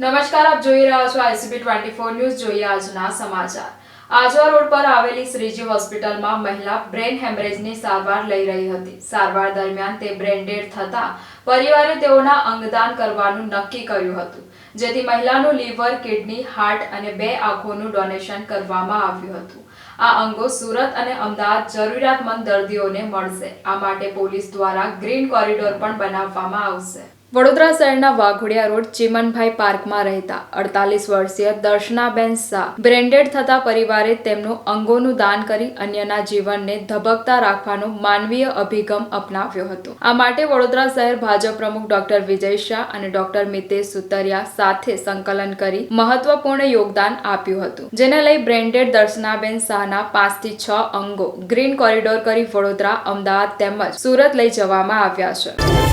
નમસ્કાર, આપ જોઈ રહ્યા છો ICP 24 ન્યૂઝ. જોઈએ આજના સમાચાર. આજવા રોડ પર આવેલી શ્રીજી હોસ્પિટલમાં મહિલા બ્રેન હેમરેજની સારવાર લઈ રહી હતી. સારવાર દરમિયાન તે બ્રેન ડેડ થતા પરિવારે તેઓના અંગદાન કરવાનું નક્કી કર્યું હતું, જેથી મહિલાનું લીવર, કિડની, હાર્ટ અને 2 આંખોનું ડોનેશન કરવામાં આવ્યું હતું. આ અંગો સુરત અને અમદાવાદ જરૂરિયાતમંદ દર્દીઓને મળશે. આ માટે પોલીસ દ્વારા ગ્રીન કોરિડોર પણ બનાવવામાં આવશે. વડોદરા શહેરના વાઘોડિયા રોડ ચીમનભાઈ પાર્કમાં રહેતા 48 વર્ષીય દર્શનાબેન શાહ બ્રેન્ડેડ થતા પરિવારે તેમનું અંગોનું દાન કરી અન્યના જીવનને ધબકતા રાખવાનો માનવીય અભિગમ અપનાવ્યો હતો. આ માટે વડોદરા શહેર ભાજપ પ્રમુખ ડોક્ટર વિજય શાહ અને ડોક્ટર મિતેશ સુતરિયા સાથે સંકલન કરી મહત્વપૂર્ણ યોગદાન આપ્યું હતું, જેને લઈ બ્રેન્ડેડ દર્શનાબેન શાહના 5 થી 6 અંગો ગ્રીન કોરિડોર કરી વડોદરા, અમદાવાદ તેમજ સુરત લઈ જવામાં આવ્યા છે.